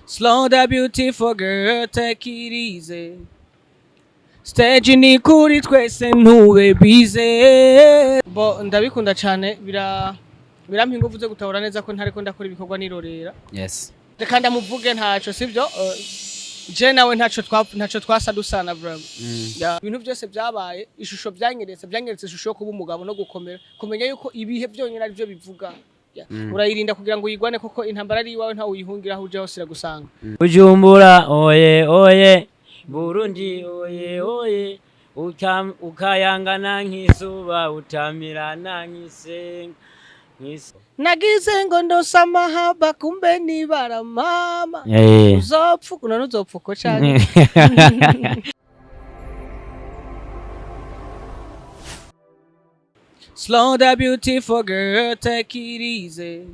Slow the beautiful girl, take it easy. Stage ni kuri twese ntube bize. Bo ndabikunda cyane birampa ingufu zo gutabura neza ko ntariko ndakora ibikorwa nirorera. Yes. Reka ndamuvuge ntaco sivyo. Je nawe ntaco twasa dusana bro. Ibintu byose byabaye ishusho byanyeretse ishusho yo kuba umugabo no gukomera. Kumenya yuko ibihe byonyine ari byo bivuga. Urayirinda kugira ngo uyigwane koko intambara ari iwawe nta uyihungira aho uje hose iragusanga. Bujumbura oye oye Burundi oye oye ukayangana nk'izuba utamirana nk'isenga nagize ngo ndosa mahaba kumbe nibara mama uzopfu kuna nuzopfu ko cyane. Slow the beautiful girl, take it easy.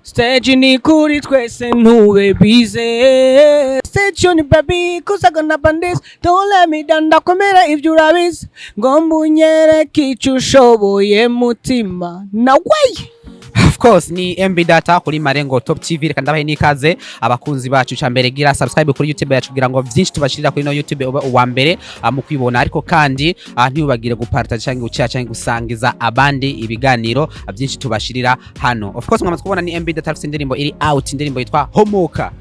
Stage ni kuri twese ntube bize. Stage ni baby cause I gonna bandis. Don't let me down ndakomera ivyo urabizi. Ngomba unyereke icyo ushoboye mutima. Na way. Of course ni MB Data kuri Malengo Top TV reka ndabahe nikaze abakunzi bacu cyambere gira subscribe kuri YouTube yacu kugira ngo byinshi tubashirira kuri no YouTube uwa mbere mu kwibona ariko kandi ntibagire gupartage cyangwa gucya cyangwa gusangiza abandi ibiganiro byinshi tubashirira hano. Of course mwamaze kubona ni MB Data afite indirimbo iri out, indirimbo yitwa Homoka.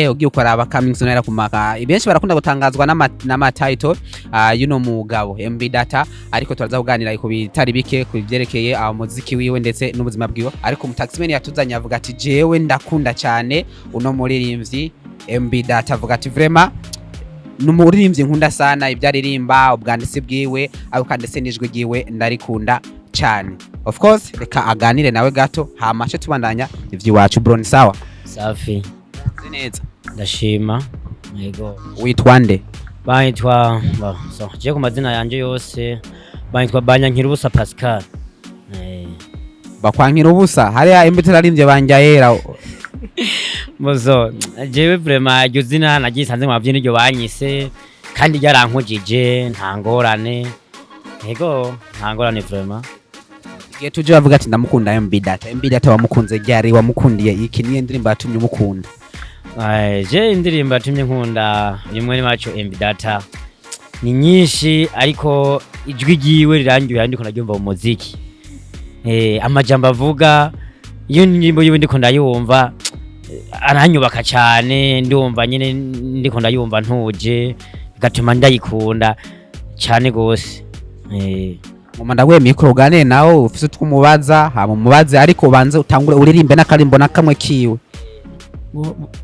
Ugiye ukora aba coming soon era kumaka benshi barakunda gutangazwa nama title mugabo MB Data ariko turaza kuganira ku bitari bike ku byerekeye muziki wiwe ndetse n'ubuzima bwiwe ariko umutaxman yatuzanye avuga ati jewe ndakunda cyane uno muririmbyi MB Data avuga ati vraiment numuririmbyi nkunda sana ibyaririmba ubwanditsi bwiwe ariko ndetse n'ijwi giwe ndarikunda cyane. Of course reka aganire nawe gato hamashe tubandanya ivyiwacu bro ni sawa safi neza ndashima yego. Witwa nde? Banyitwa je ku mazina yanje yose banyitwa Banyankirubusa Pascal. Bakwankirubusa hariya imbitira arimbye banjayera muzo jewe vraiment iryo zina nagisanze mu bavyini ryo banyise kandi ryarankujije nta ngorane yego nta ngorane vraiment. Igihe tuje bavuga ati ndamukunda MB Data wamukunze ryari wamukundiye iki niye ndirimbo yatumye umukunda? Je indirimbo yatumye nkunda nimwe macho MB Data ni nyinshi ariko ijwi giwe rirangiye ndiko ndaryumva mu muziki. Amajambo avuga iyo ndirimbo yiwe ndiko ndayumva aranyubaka cyane ndumva nyine ndiko ndayumva ntuje bigatuma ndayikunda cyane gose. Ngoma ndagwe micro gane nawe ufise twumubaza mubaze ariko banze utangure uririmbe n'akarimbo nakamwe kiwe.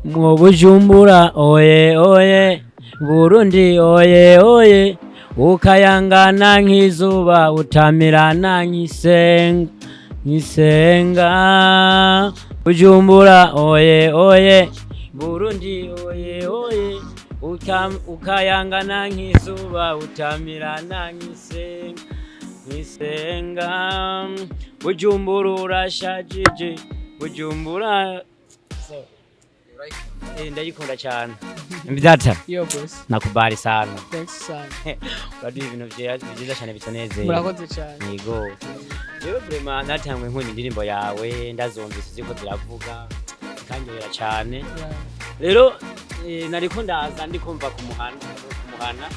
Mu Bujumbura oye oye Burundi oye oye ukayangana nk'izuba utamirana nk'isenga Bujumbura oye oye Burundi oye oye ukayangana nk'izuba utamirana nk'isenga Bujumbura urashajije Bujumbura ndayikunda cyane MB Data. Yo boss nakubali sana. Thanks sana. Badi ibintu byiza cyane bitoneze. Murakoze cyane. Yego. Jewe vraiment natangwe nkunda indirimbo yawe ndazumvise ziko ziravuga kanyohera cyane. Rero nariko ndaza ndikumva kumuhana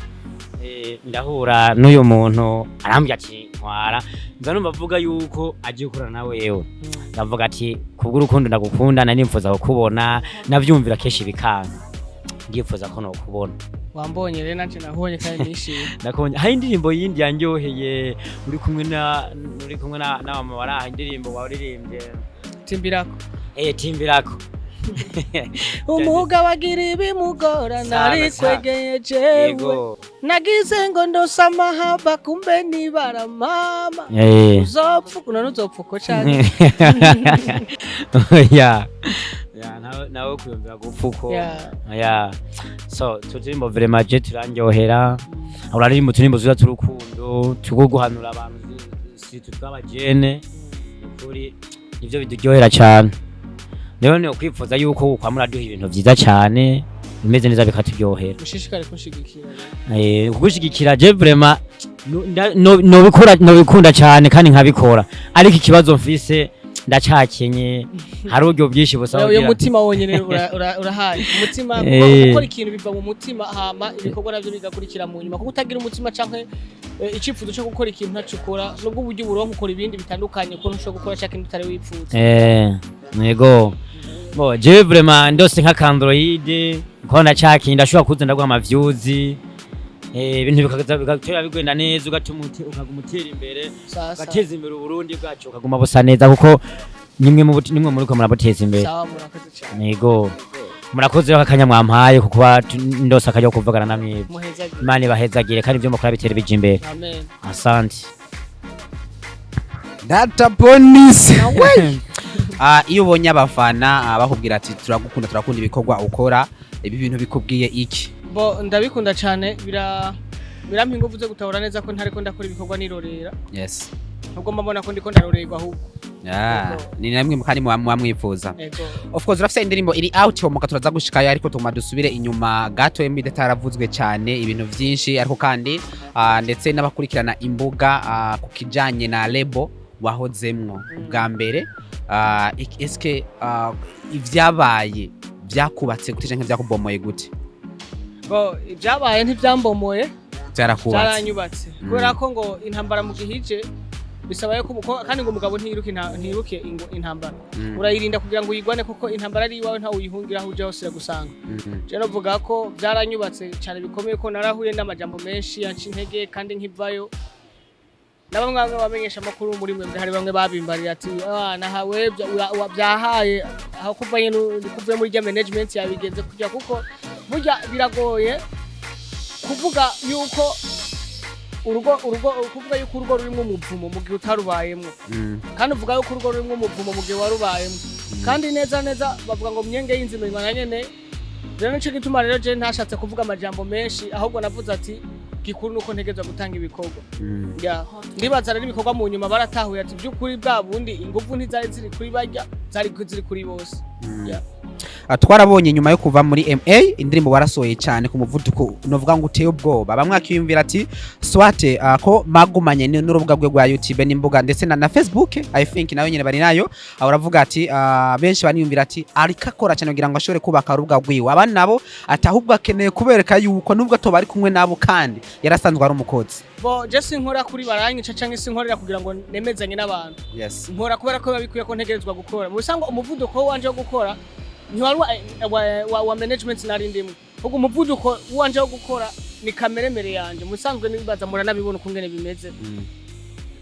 ndahura n'uyu muntu arambye ati ntwara nza numva avuga yuko agiye gukorana nawe yewe ndavuga ati kubw'urukundo ndagukunda nari nimfuza kukubona navyumvira keshi bikanga ndifuza ko no kubona wambonye rero nanje nahonye kandi nishimye nakubonye hari indirimbo yindi yanyoheye uri kumwe na mama waraha indirimbo waririmbye Timbirako Timbirako umuga wagira ibimugora nari kwegeye jewe nagize ngo ndosa mahaba kumbe nibara mama uzopfu kuna nuzopfu ko cyane. nawe kuyumvira gupfuko so turimbo vraiment je turandyohera uraririmbo turimbo zuza turukundo tuguhanura abantu si twabajene kuri ivyo biduryohera cyane. Rero ni ukwifuza yuko ukwamura duha ibintu byiza cyane bimeze neza bikaturyohera. Ushishikare kunshigikira. Kugushigikira je vraiment no bikunda cyane kandi nkabikora ariko ikibazo mfise ndacakenye hari uburyo bwinshi busaba uyo mutima wonyene urahaye umutima gukora ikintu biva mu mutima hama ibikorwa navyo bigakurikira mu nyuma kuko utagira umutima canke icifuzo cyo gukora ikintu ntacukora nubwo uburyo buronka ukora ibindi bitandukanye ko ntushobora gukora cyangwa ikintu utari wipfuza nego bo je vraiment ndose nka Android ko ndacakenye ndashobora kuza ndaguha ama views ibintu bigatera bigwenda neza ukagumutera imbere ugateza imbere Burundi bwacu ukaguma busa neza kuko nimwe muri ko murabuteza imbere sawa murakoze cyane yego murakoze akanya mwampaye kuko ndose akajya kuvugana namwe Imana bahezagire kandi ibyo mukora bitera bije imbere amen asante data bonus iyo ubonye abafana bakubwira ati turakunda ibikorwa ukora ibi bintu bikubwiye iki bo ndabikunda cyane birampa ingufu zo gutabura neza ko ntari ko ndakora ibikorwa nirorera yes nubwo mbona ko ndiko ndarorerwa ahubwo ni namwe kandi mwamwifuza of course urafite indirimbo iri out Homoka turaza gushikayo ariko tuma dusubire inyuma gato MB taravuzwe cyane ibintu byinshi ariko kandi ndetse n'abakurikirana imbuga ku kijanye na label wahozemwo bwa mbere eske ivyabaye byakubatse gute canke byakubomoye gute bo ibyabaye ntibyambomoye byaranyubatse kubera ko ngo intambara mu gihije bisaba yuko kandi ngo umugabo ntiruke intambara urayirinda kugira ngo uyigwane kuko intambara ari iwawe ntawe uyihungira aho uje hose gusanga je novuga ko byaranyubatse cyane bikomeye ko narahuye n'amajambo menshi yanci intege kandi nkivayo nabamwe bamenyesha amakuru muri mwe hari bamwe babimbarira ati nahawe byahaye aho kuvanye kuvuye muri management yabigenze kujya kuko burya biragoye kuvuga yuko kuvuga yuko urugo rurimo umuvumo mu gihe utarubayemo kandi uvuga yuko urugo rurimo umuvumo mu gihe warubayemo kandi neza bavuga ngo myenge y'inzima imana nyene rero nico gituma rero je ntashatse kuvuga amajambo menshi ahubwo navuze ati gikuru nuko ntegeza gutanga ibikorwa ndibaza rero ibikorwa mu nyuma baratahuye ati by'ukuri bwa bundi ingufu ntizari ziri kuri barya zari kuri bose twarabonye nyuma yo kuva muri MA indirimbo warasoye cyane ku muvuduko novuga ngo uteye ubwoba bamwe akiyumvira ati swate ko magumanye n'urubuga rwe rwa YouTube n'imbuga ndetse na Facebook I think nayo nyene bari nayo uravuga ati benshi baniyumvira ati ariko akora cyane kugira ngo ashobore kubaka urubuga rwiwe abandi nabo atahubwo akeneye kubereka yuko nubwo to bari kumwe nabo kandi yarasanzwe ari umukozi bo je sinkora kuri baranyica canke sinkorera kugira ngo nemezanye n'abantu yes nkora kubera ko babikuye ko ntegerezwa gukora mu bisango umuvuduko wanje wo gukora wa management nari ndimwe ubwo umuvuduko wanje wo gukora ni kameremere yanje musanzwe nibaza mura nabibona ukungene bimeze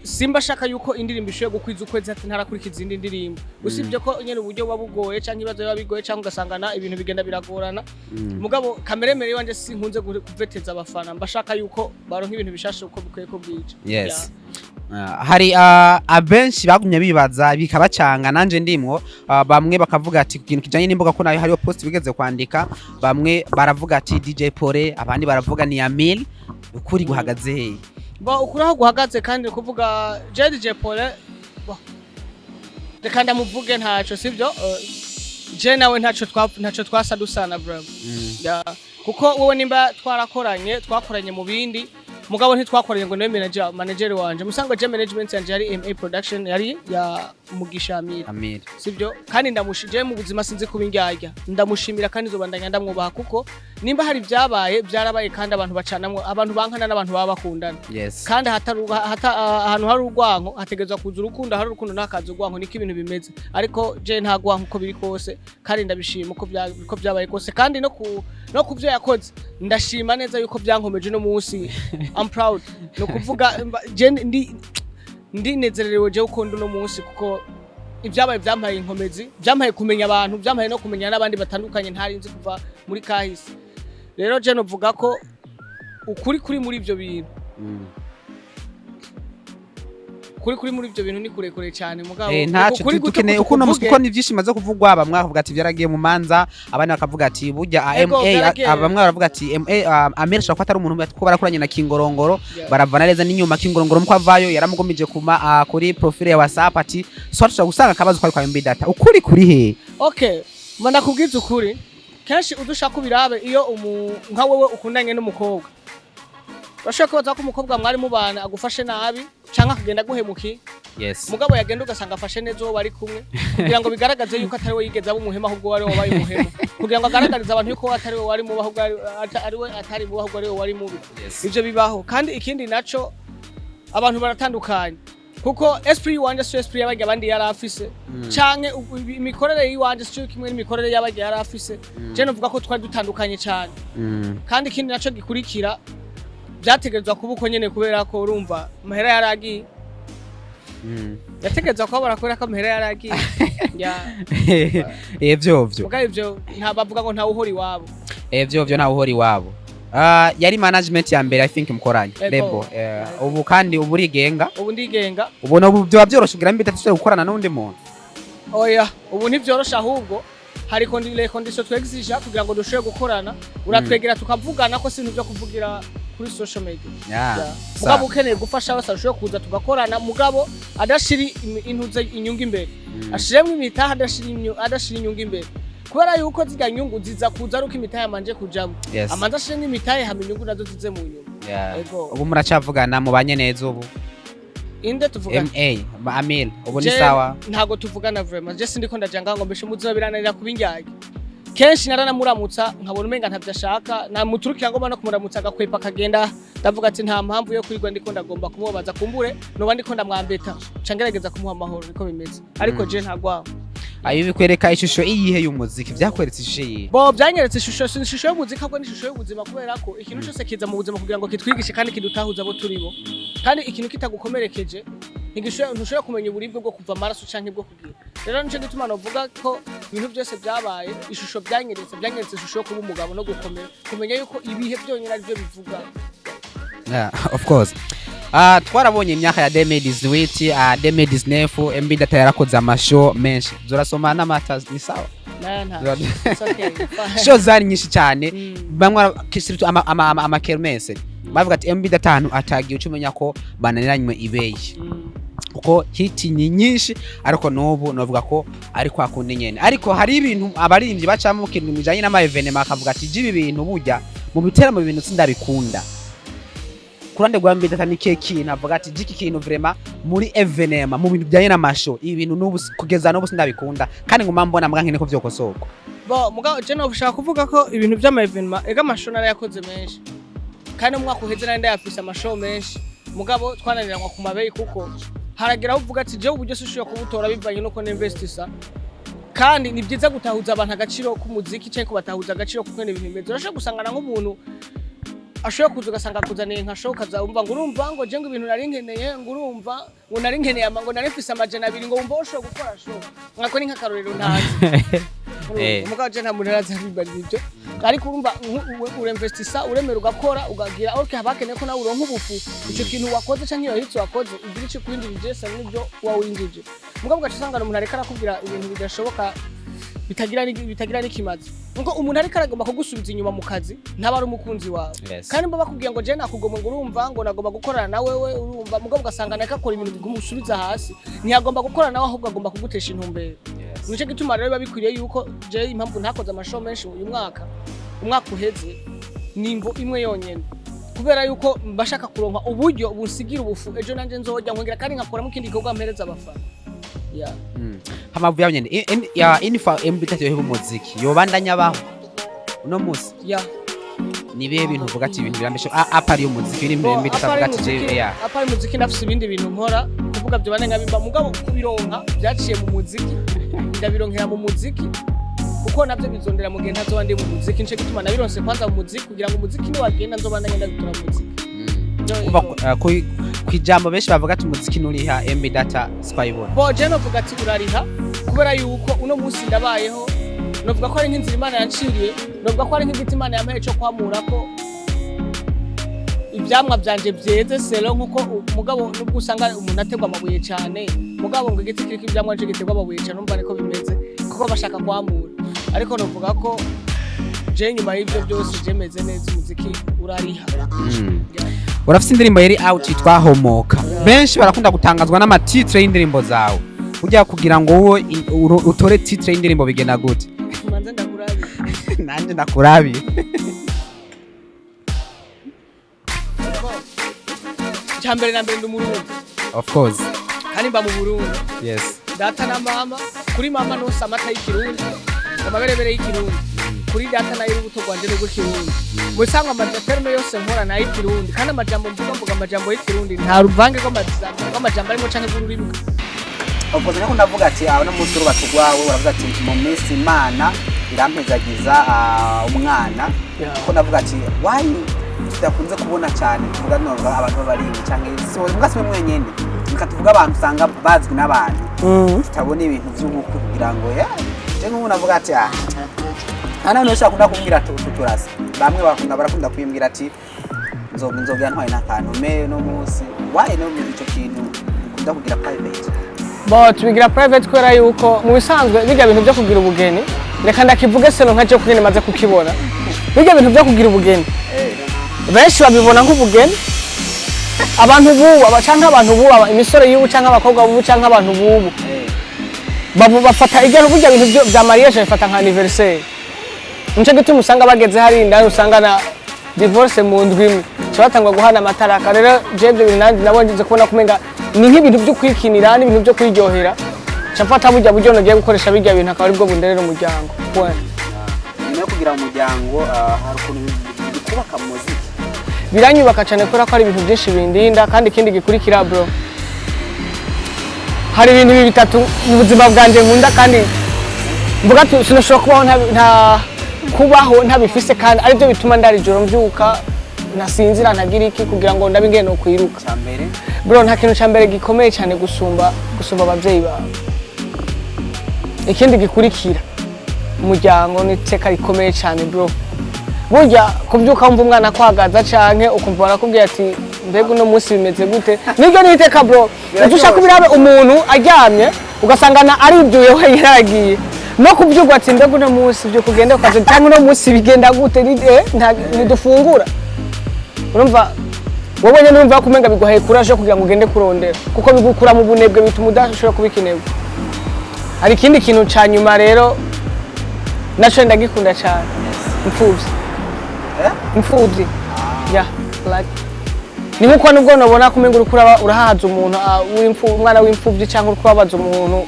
simba shaka yuko indirimbo ishoye gukwiza ukwezi ati ntarakurikiza izindi ndirimbo usibye ko nyene uburyo babugoye canke ibibazo babigoye canke ugasangana ibintu bigenda biragorana mugabo kameremere wanje sinkunze kuveteza abafana mbashaka yuko baronka ibintu bishashe uko bikwiye ko bwije yes hari abenshi bagumye bibaza bikabacanga nanje ndimwo bamwe bakavuga ati ikintu kijanye n'imbuga ko nayo hariyo post bigeze kwandika bamwe baravuga ati DJ Paulin abandi baravuga ni Amir ukuri guhagaze he ba ukuraho guhagaze kandi kuvuga DJ Paulin reka ndamuvuge ntaco sivyo je nawe ntaco twasadusana bro kuko wowe nimba twakoranye mu bindi mugabo ntitwakoranye ngo niwe manager wanje musango je management yanje yari MA production yari ya Mugisha Amir sivyo kandi ndamushije mu buzima sinzi kubingyarya ndamushimira kandi zobandanya ndamwubaha kuko nimba hari byarabaye kandi abantu bacanamwe abantu bankana n'abantu baba bakundana kandi ahantu hari urwanko hategezwa kuza urukundo hari urukundo nakaza urwanko niko ibintu bimeze ariko je nta gwanko uko biri kose kandi ndabishima uko byabaye kose kandi no kuvyo yakoze ndashima neza yuko byankomeje no munsi I'm proud no kuvuga je ndinezererewe je ukondo no munsi kuko ibyabaye byampaye inkomezi byampaye kumenya abantu byampaye no kumenya n'abandi batandukanye ntari nzi kuva muri kahise rero je no vuga ko ukuri muri ibyo bintu kuri muri ibyo bintu ni kurekure cyane mugabo kuri dukeneye ukuno musuko ni byishima zo kuvugwa bamwe bavuga ati byaragiye mu manza abandi bakavuga ati burya bamwe baravuga ati Amir ashaka ko atari umuntu ko barakoranye na Kingorongoro baravana neza n'inyuma Kingorongoro muko avayo yaramugomije kuma kuri profile ya WhatsApp ati so tushaka gusanga akabazo kwa MB data ukuri he okay manda kubwiza ukuri kenshi udushaka kubirabe iyo nka wewe ukundanye n'umukobwa bashaka kubaza ko umukobwa mwari mubana agufashe nabi canka kugenda guhemuki yes mugabo yagenda ugasanga afashe neza uwo bari kumwe kugira ngo bigaragaze yuko atari we yigeze abo muhema ahubwo wari wabaye umuhema kugira ngo agaragarize abantu yuko atari we wari mubi ahubwo ari we atari mubi ahubwo ari we wari mubi ivyo bibaho kandi ikindi naco abantu baratandukanye kuko esprit wanje so esprit y'abandi abandi yari afise canke imikorere yiwanje cyo kimwe n'imikorere y'abandi yari afise je novuga ko twari dutandukanye cyane kandi ikindi naco gikurikira byategerezwa kuba uko nyene kubera ko urumva mahera yaragiye yategerezwa ko barakora ko mahera yaragiye evyo ubwo ivyo nta bavuga ngo nta uhori wabo evyo nta uhori wabo yari management ya mbere I think mukoranye lebo ubu kandi ubu rigenga ubu ndigenga ubona ubu byo byoroshe kugira mbita tuse gukorana n'undi muntu oya ubu ntivyorosha ahubwo hari condition twexija kugira ngo dushobore gukorana uratwegera tukavugana ko sintu byo kuvugira kuri social media mugabo ukeneye gufasha basa dushobore kuza tugakorana mugabo adashiri intuze inyungu imbere ashiremwe imitaha adashiri inyungu imbere kubera yuko ziga nyungu ziza kuza ruko imitahe manje kujamo amanza ashire n'imitahe hama inyungu nazo zize mu nyuma ubu muracavugana mubanye neza ubu inde tuvugana Amir ubu ni sawa ntago tuvugana vraiment je sindiko ndajanga ngo mbeshe muzima birananira kubinjyaye kenshi naranamuramutsa nkabona umenga ntavyashaka namuturukira ngo bana kumuramutsa agakwepa kagenda ndavuga ati nta mpamvu yo kwirwa ndiko ndagomba kumubaza kumbure no ndiko ndamwambeta cangerageza kumuha amahoro niko bimeze ariko je ntagwaho ayo bikwereka ishusho iyihe y'umuziki byakweretse ishusho yihe bo byanyeretse ishusho y'umuziki ahubwo n'ishusho y'ubuzima kubera ko ikintu cyose kiza mu buzima kugira ngo kitwigishe kandi kidutahuza abo turibo kandi ikintu kitagukomerekeje ntushobora kumenya uburibwe bwo kuva amaraso canke bwo kugira rero nico gituma novuga ko ibintu byose byabaye ishusho byanyeretse ishusho yo kuba umugabo no gukomera kumenya yuko ibihe byonyine ari byo bivuga of course twarabonye imyaka ya 2018 2019 MB data yarakoze amashow menshi zurasoma n'amata ni sawa show zari nyinshi cyane bamwe kisiritu ama kermesse bavuga ati MB data hano atagiye ucumenya ko bananiranywe ibeye uko hiti nyinshi ariko nobu novuga ko ari kwa kundi nyene ariko hari ibintu abaririmbyi bacamo kintu bijanye n'ama evenement akavuga ati jibi bintu burya mu bitera mu bintu sindabikunda kurande gwa MB data ni keki navuga ati jiki kintu vraiment muri evenement mu bintu byanye n'amasho ibi bintu n'ubu kugeza n'ubu sindabikunda kandi nguma mbona mbwa nkene ko vyokosoko bo mugabo je no bushaka kuvuga ko ibintu by'ama evenement ega amasho narayakoze menshi kandi umwaka uheze nari ndayafise amasho menshi mugabo twananiranwa ku mabeyi kuko haragira uvuga ati je uburyo sushiye kubutora bivanye nuko n'investisa kandi ni byiza gutahuza abantu agaciro k'umuziki cyangwa kubatahuza agaciro kuko ibintu bimeze urashaka gusangana nk'umuntu ashobora kuza ugasanga kuzaniye nka show kazumva ngo urumva ngo je ngo ibintu nari nkeneye ngo urumva ngo nari nkeneye ngo nari mfise amajana 2 ngo wumva ushobora gukora show mwako ni nk'akarorero ntazi umugabo je nta muntu araza bibari ibyo ariko urumva urinvestisa uremera ugakora ugagira okay habakeneye ko nawe uronka ubufu ico kintu wakoze canke iyo hitso wakoze ugira ico kwindi bijesa n'ibyo wawinjije mugabo gacusanga umuntu areka arakubwira ibintu bidashoboka bitagira n'ikimazi ngo umuntu ariko aragomba kugusubiza inyuma mu kazi ntabari umukunzi wawe kandi mbo bakubwiye ngo je nakugomba ngo urumva ngo nagomba gukorana na wewe urumva mugabo ugasanga naka akora ibintu bigumusubiza hasi ntiyagomba gukorana nawe ahubwo agomba kugutesha intumbero nico gituma rero babikwiriye yuko je impamvu ntakoze amashow menshi uyu umwaka uheze nimvo imwe yonyene kubera yuko bashaka kuronka uburyo bunsigira ubufu ejo nanje nzojya nkongera kandi ngakora mu kindi gikorwa mpereza abafana hamavu yanyene ya inifa MB data yo muziki yobandanya baho uno musi nibihe bintu uvuga ati ibintu birambeshe apari umuziki iri MB data avuga ati je apari muziki ndafise ibindi bintu nkora kuvuga byo bane nkabimba mugabo kubironka byaciye mu muziki ndabironkera mu muziki kuko nabyo bizondera mu gihe ntazo bandi mu muziki nce gituma nabironse kwanza mu muziki kugira ngo umuziki ni wagenda nzobandanya ndabitura mu muziki kwijambo benshi bavuga ati umuziki nuriha MB data spyibona bo je novuga ati urariha kubera yuko uno munsi ndabayeho novuga ko ari nk'inzira Imana yanciriye novuga ko ari nk'igiti Imana yampaye cyo kwamura ko ibyamwa byanje byeze selo nkuko mugabo nubwo usanga umuntu ategwa amabuye cyane mugabo ngo igiti kiriko ibyamwa nje gitegwa amabuye cyane numva niko bimeze kuko bashaka kwamura ariko novuga ko je nyuma y'ibyo byose jemeze neza umuziki urariha urafite indirimbo yari out yitwa Homoka benshi barakunda gutangazwa n'amatitre y'indirimbo zawe ujya kugira ngo wowe utore titre y'indirimbo bigena gute manze ndakurabi nanje ndakurabi cyambere na mbere ndumurundi of course kandi mba mu Burundi yes data na mama kuri mama no samata y'ikirundi amaberebere y'ikirundi kuri data na y'urubuto rwanje rwo kirundi musanga amaterme yose nkora na y'ikirundi kandi amajambo mvuga amajambo y'ikirundi nta ruvange rw'amajambo arimo canke rw'ururimi uvuze ko ndavuga ati aba no musuru batugwawe uravuga ati mu minsi Imana irampezagiza umwana ko ndavuga ati why tudakunze kubona cyane tuvuga none abantu bari cyangwa so mugasime mwenyene nikatuvuga abantu usanga bazwi n'abantu tutabona ibintu by'ubukwe kugira ngo je nk'ubu navuga ati ana no shaka kumbwira tuturasa bamwe barakunda kwimbwira ati nzoga ntwaye n'akantu me no munsi why no muri ico kintu ukunda kugira private tubigira private kwera yuko mu bisanzwe bijya bintu byo kugira ubugeni reka ndakivuge seno nkaje kugene maze kukibona bijya bintu byo kugira ubugeni benshi babibona nk'ubugeni abantu bubu abacanga abantu bubu imisore y'ubu canka abakobwa bubu canka abantu bubu bafata igero bijya bintu bya mariage bafata nka anniversaire nce gituma usanga bageze hari indani usanga na divorce mu ndwimwe cyatangwa guhana amataraka rero jebye binandi nabo ngize kubona kumenga ni nk'ibintu byo kwikinira n'ibintu byo kwiryohera cyafata burya buryo nagiye gukoresha bijya bintu akaba ari bwo bunderera umuryango no kugira umuryango hari ukuntu kubaka muziki biranyubaka cyane kubera ko ari ibintu byinshi bindinda kandi ikindi gikurikira bro hari ibintu bitatu mu buzima bwanje nkunda kandi mvuga ati sinashobora kubaho ntabifise kandi ari byo bituma ndari joro mbyuka nasinzira ntagira iki kugira ngo ndabingene no kwiruka cyambere bro nta kintu cyambere gikomeye cyane gusumba abavyeyi bawe ikindi gikurikira umuryango ni teka rikomeye cyane bro burya kubyuka wumva umwana kwagaza canke ukumva barakubwira ati mbega uno munsi bimeze gute nibyo niteka bro ushaka kubirabe umuntu aryamye ugasangana ari ibyuye wenyine yagiye no kubyugwa ati mbega uno munsi byo kugenda ukaje cyangwa uno munsi bigenda gute ntidufungura urumva wowe nyene urumva kumenga biguhaye courage kugira ngo ugende kurondera kuko bigukura mu bunebwe bituma udashobora kubikinebwa hari ikindi kintu ca nyuma rero naco ndagikunda cyane imfuvyi yeah like ni nkuko nubwo nabona kumenga urukura urahaza umuntu umwana w'imfuvyi cyangwa urikubabaza umuntu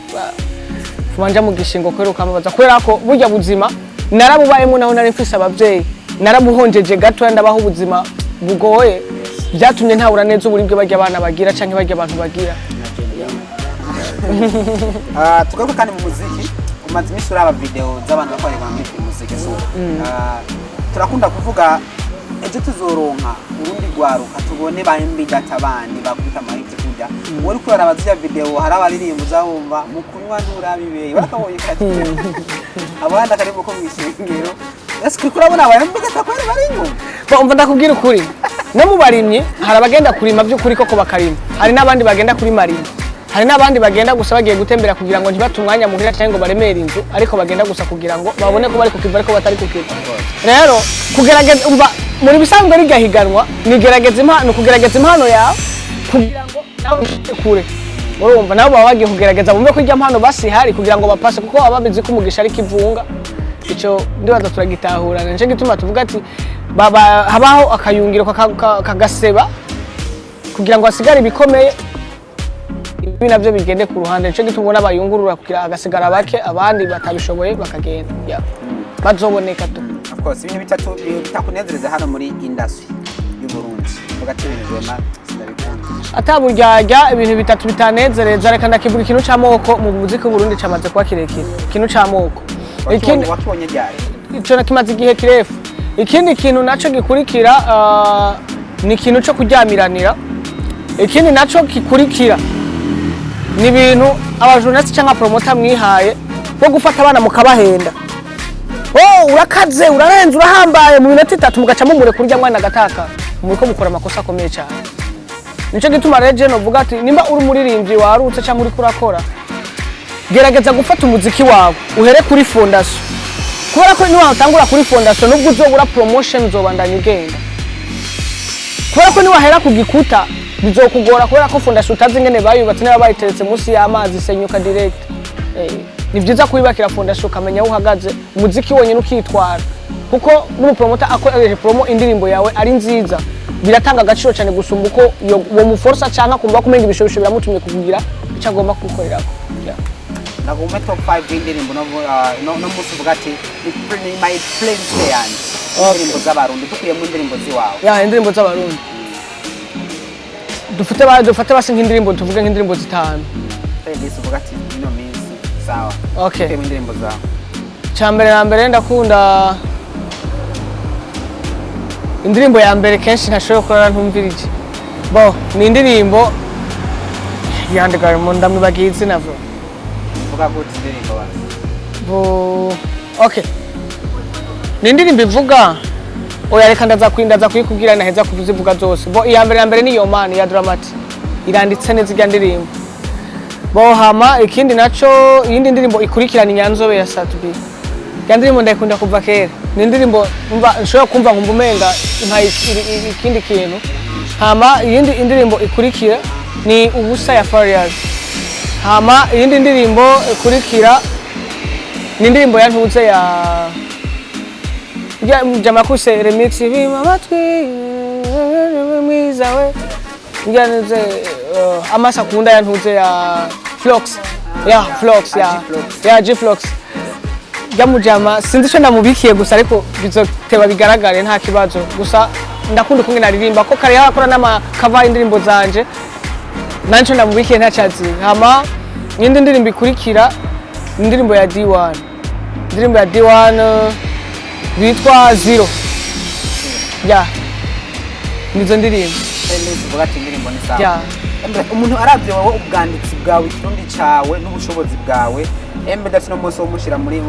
fumanja mu gishingo kwera ukamabaza kwera ko burya buzima narabubayemo naho nari mfise abavyeyi narabuhonjeje gato ndabaho ubuzima bugoye byatumye ntawura neza uburibwe barya abana bagira canke barya abantu bagira tugaruka kandi mu muziki umaze iminsi uraba video z'abantu bakorera muri muziki so turakunda kuvuga ejo tuzoronka urundi gwaruka tubone bahembi data bandi bakubita amahitse kujya wari kurara bazya video hari abaririmbo uzabumva mu kunywa ndurabibeye bakaboye kati abandi akarimo ko mwishingiro ese kurabona abahembi data kwari bari nyuma umva ndakubwira ukuri no mu barimye hari abagenda kurima by'ukuri koko bakarima hari n'abandi bagenda kuri marima hari n'abandi bagenda gusa bagiye gutembera kugira ngo ntibatumwanya muhira cyangwa ngo baremere inzu ariko bagenda gusa kugira ngo babone ko bari kukiva ariko batari kukiva rero kugerageza umva muri bisanzwe rigahiganwa nigerageza impano kugerageza impano yawe kugira ngo nawe ushike kure urumva nabo baba bagiye kugerageza bumve ko ijya mpano basihari kugira ngo bapase kuko ababizi ko umugisha ari kivunga ico ndibaza turagitahurana nje gituma tuvuga ati habaho akayungiro kagaseba kugira ngo asigare bikomeye ibi navyo bigende ku ruhande nico gitubona bayungurura kugira agasigara bake abandi batabishoboye bakagenda bazoboneka tu of course ibintu bitatu bitakunezereza hano muri industry y'u Burundi ugati ibintu zema ataburyarya ibintu bitatu bitanezereza reka ndakivuga ikintu c'amoko mu muziki Burundi camaze kwa kirekire ikintu c'amoko ikindi wakibonye ryari ico nakimaze igihe kirefu ikindi kintu naco gikurikira ni ikintu cyo kuryamiranira ikindi naco gikurikira ni ibintu abajournalist cyangwa promoter mwihaye bo gufata abana mukabahenda urakaze urarenze urahambaye mu minota 3 mugaca mumure kurya mwana gataka muriko mukora amakosa akomeye cyane nico gituma reje no vuga ati nimba uri muririmbyi warutse cyangwa uri kurakora gerageza gufata umuziki wawe uhere kuri fondation kubera ko niwa utangura kuri fondation nubwo uzobura promotion zobandanya ugenda kubera ko niwa hera kugikuta bizokugora kubera ko fondation utazi ngene bayubatse niba bayiteretse munsi y'amazi senyuka direct ni byiza kuyibakira fondation ukamenya aho uhagaze umuziki wonyine ukitwara kuko n'umupromoter akoresheje promo indirimbo yawe ari nziza biratanga agaciro cyane gusumba uko uwo muforsa cyangwa kumva ko umenga ibishobisho biramutumye kugira icyo agomba kugukorerako. Nagomba top 5 indirimbo no musuvuga ati ni my playlist yanjye. Indirimbo z'abarundi dukuye mu indirimbo ziwawe. Indirimbo z'abarundi. Dufate basi nk'indirimbo tuvuge nk'indirimbo zitanu. Playlist uvuga ati ino minsi sawa. Okay. Dukuye mu indirimbo zawe. Cyambere na mbere ndakunda indirimbo ya mbere kenshi ntashobora kurara ntumvirije. Ni indirimbo yandika mu ndamwibagiye izina vuba. Vuga gute indirimbo basi? Okay. Ni indirimbo ivuga oya reka ndaza kuyikubwira naheza kuzivuga zose. Iya mbere ni yo man ya Dramati. Iranditse neza ijya ndirimbo. Hama ikindi naco iyindi ndirimbo ikurikirana Inyanzobe ya Satubi. Ya ndirimbo ndayikunda kuva kera. Ni indirimbo nshobora kumva nkumva umenga ikindi kintu. Hama iyindi indirimbo ikurikira ni Ubusa ya Farias. Hama iyindi ndirimbo ikurikira ni indirimbo ya Ntuze ya Jamakuse remix bima matwi mwiza we. Ngiyanze amasa kunda ya Ntuze ya Flox. Flox ya G-Flox. Jamujama sinzi cyo ndamubikiye gusa ariko bizoteba bigaragare nta kibazo gusa ndakunda kumwe naririmba ko kare yakora nama cover indirimbo zanje nanco ndamubikiye nta cyazi. Hama yindi ndirimbo ikurikira indirimbo ya D1. Indirimbo ya D1 bitwa Zero. Nizo ndirimbo. Uvuga ati indirimbo ni sawa. Umuntu aravye wowe ubwanditsi bwawe ikirundi cyawe n'ubushobozi bwawe ndetse no munsi wo mushira muri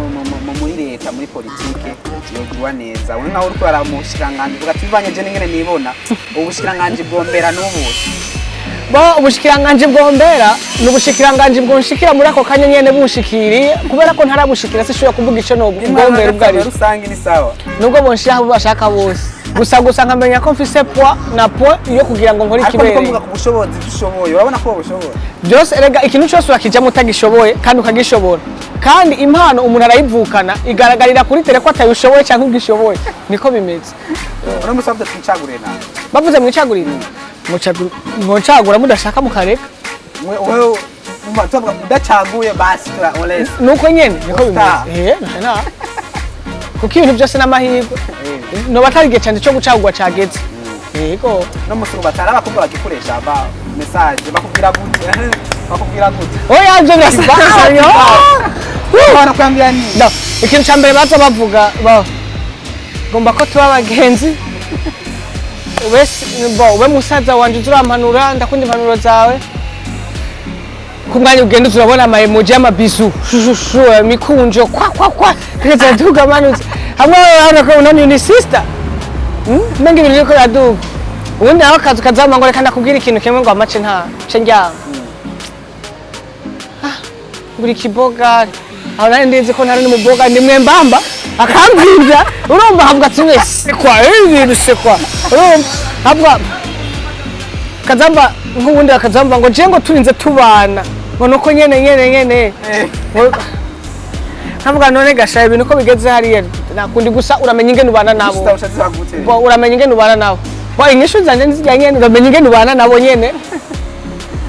leta muri politike yogwa neza. We nkaho uriko aramushikiranganje uvuga ati bivanye je n'ingene nibona ubushikiranganje bwombera n'ubuzi. Ubushikiranganje bwombera n'ubushikiranganje bwonshikira muri ako kanya nyene bushikiriye kubera ko ntarabushikira sishobora kuvuga ico no bwombera ubwari rusangi ni sawa nubwo bonshira aho bashaka bose gusa nkamenya ko mfise poids na poids iyo kugira ngo nkore ikibere ariko mvuga ku bushobozi dushoboye urabona ko bushoboye byose erega ikintu cyose wakijamo utagishoboye kandi ukagishobora kandi impano umuntu arayivukana igaragarira kuri tele ko atayishoboye cyangwa ugishoboye niko bimeze uno musabye twicagure na bavuze mwicagurira mucagura mudashaka mukareka wewe umatoba udacaguye basi olese nuko nyene niko bimeze nta kuko ibintu byose n'amahirwe no batarigiye cyane cyo gucagwa cageze yego no musuru batara bakubwa bagikoresha ba message bakubwira gute oya byo byasibasanyo bana kwambia ni no ikintu cyambere baza bavuga gomba ko tuba abagenzi ube musaza wanje urampanura ndakunda impanuro zawe kumwanya ugenda turabona ama emoji y'amabisu shushu mikunjo kwa keza duga manutse hamwe urabona ko unani ni sister mengi ibintu biko yaduga ubundi aho kazama ngo reka ndakubwira ikintu kimwe ngo amace nta cenjya buri kiboga aho nari ndizi ko nari n'umuboga ni mwembamba akambwira urumva havuga ati wese kwa ibintu se kwa urumva havuga kazamba nk'ubundi akazamba ngo je ngo turinze tubana ngo nuko nyene havuga none gashaye ibintu ko bigeze hariya nakundi gusa uramenya ingene ubana nabo uramenya ingene ubana nabo inyishu zanje nzijyanye uramenya ingene ubana nabo nyene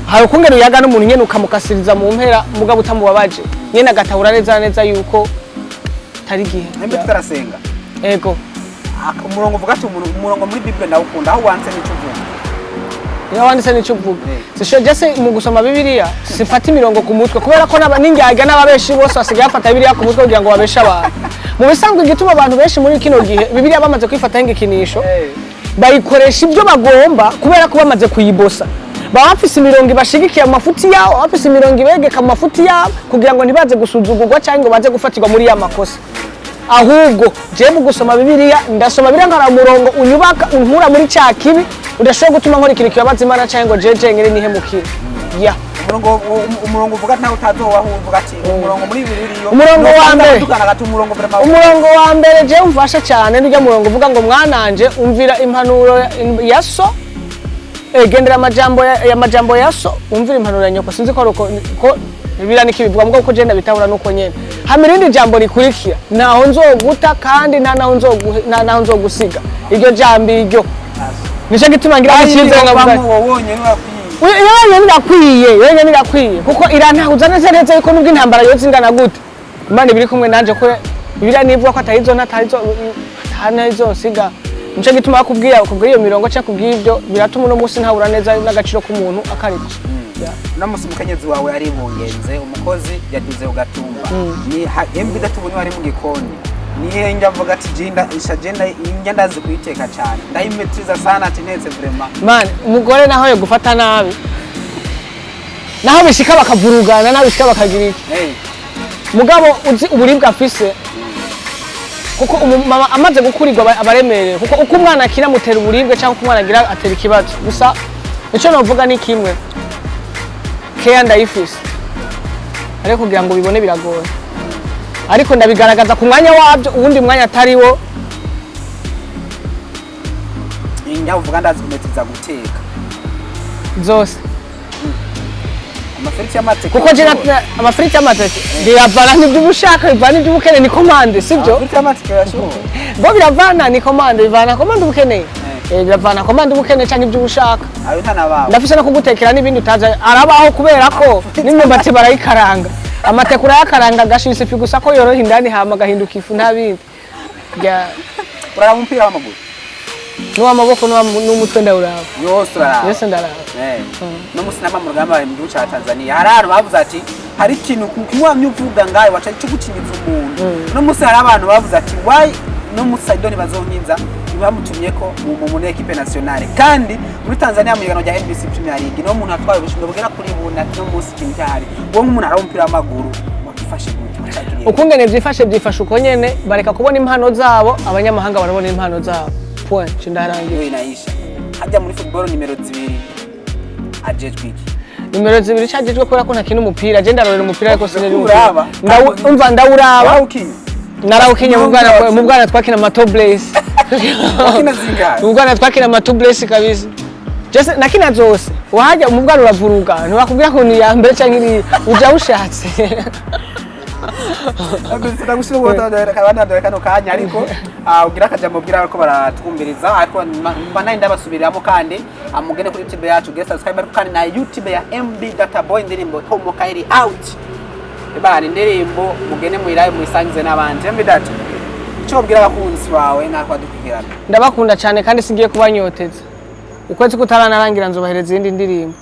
hari ukungene uyaga n'umuntu nyene ukamukasiriza mu mpera mugabo utamubabaje nyene agatahura neza yuko tari gihe nembe tutarasenga ego umurongo uvuga ati umurongo muri Bible ndawukunda aho wanse n'icyo uvuga iyo wanditse n'icyo uvuga sisho jese mu gusoma Bibiliya sifata imirongo ku mutwe kubera ko n'injyaga n'ababeshi bose basigaye bafata Bibiliya ku mutwe kugira ngo babeshe abantu mu bisanzwe igituma abantu benshi muri kino gihe Bibiliya bamaze kwifata nk'igikinisho bayikoresha ibyo bagomba kubera ko bamaze kuyibosa baba bafise imirongo ibashigikiye mu mafuti yabo bafise imirongo ibegeka mu mafuti yabo kugira ngo ntibaze gusuzugurwa cyangwa ngo baze gufatirwa muri ya makosa ahubwo je mu gusoma Bibiliya ndasoma birangara umurongo unyubaka unkura muri cya kibi udashobora gutuma nkora ikintu kibabaza Imana cyangwa ngo jeje ngere nihemukire ya umurongo uvuga ntaho utazowa uvuga ati umurongo muri Bibiliya umurongo wa mbere umurongo wa mbere je umfasha cyane n'ujya murongo uvuga ngo mwananje umvira impanuro ya so gendera amajambo ya so umvira impanuro ya nyoko sinzi ko Bibiliya nikibivuga mbwo ko genda bitahura nuko nyene hamwe irindi jambo rikurikira naho nzoguta kandi naho nzogusiga iryo jambo iryo nico gituma ngira icyizere ngavuga yonye nirakwiye kuko irantahuza neza yuko nubwo intambara yose ingana gute Imana ibiri kumwe nanje ko ibira nivuga ko atarizo ntarizo siga nico gituma bakubwiye iyo mirongo cya kubw'ibyo biratuma uno munsi ntahura neza n'agaciro k'umuntu akariko no musi mukenyezi wawe ari bungenze umukozi yaduze ugatumba ni MB datubuni wari mu gikoni nihe njyavuga ati jinda ishagenda ingendazi kuyiteka cyane ndayimetriza sana ati netse vraiment man umugore naho yo gufata nabi naho bishika bakavurugana naho bishika bakagira iki mugabo uzi uburibwa afise kuko mama amaze gukurirwa abaremere kuko uko umwana akira mutera uburibwe cyangwa umwana agira atera ikibazo gusa icyo novuga ni kimwe care ndayifise ariko kugira ngo bibone biragoye ariko ndabigaragaza ku mwanya wabyo ubundi mwanya atariwo inga uvuga ndazi kumetiza guteka zose amafiriti y'amateke kuko je amafiriti y'amateke biravana n'iby'ubushaka bivana n'iby'ubukene ni commande sibyo amafiriti y'amateke yashoboye bo biravana ni commande bivana commande ubukene biravana commande ubukene cyangwa iby'ubushaka ayo ntanababo ndafise no kugutekera n'ibindi utaza arabaho kubera ko n'imyumbati barayikaranga amatekura yakaranga gashise ifi gusa ko yoroha indani hama gahinduka ifu ntabindi urara umupira w'amaguru n'uw'amaboko n'umutwe ndawuraba yose ndaraba no musinama mu rugamba mu gihugu cya Tanzania hari abantu bavuze ati hari ikintu kumwamye uvuga ngayo waca cyo gukinyiza umuntu no musi hari abantu bavuze ati why no musaidoni bazonkinza bamutumye ko mu equipe nationale kandi muri Tanzania mu yigano rya NBC Premier League no umuntu atwaye ubushinga bugera kuri buna no musi kintu cyahari wo nk'umuntu ari umupira w'amaguru wakifashe ukungene byifashe uko nyene bareka kubona impano zabo abanyamahanga barabona impano zabo point cindarangiye inaisha hajya muri football nimero 2 ajejwe iki nimero 2 cyagejwe ko yakona kino umupira je ndarorera umupira ariko sinari umva ndawuraba narawukinye mu bwana twakina amato blaze mu bwana twakina amato blaze kabisa just nakina zose wahajya mu bwana uravuruga ntibakubwira ko ni ya mbere cyangwa iri uja ushatse abisita gushira ubutandara kabana kano kanya ariko ugira akajambo bwira ko baratwumviriza ariko banaye ndabasubiriramo kandi amugene kuri YouTube yacu guest subscribe kandi na YouTube ya MB Data Boy indirimbo Homoka iri out ebana indirimbo mugene muiraye muisangize n'abandi MB Data cyo bwira abakunzi bawe nakwa dukigirana ndabakunda cyane kandi singiye kubanyoteza ukwezi kutaranarangira nzobahereza izindi ndirimbo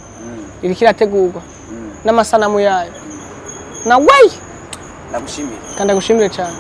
iri kirategurwa n'amasanamu yayo na way ndagushimira kandi ndagushimire cyane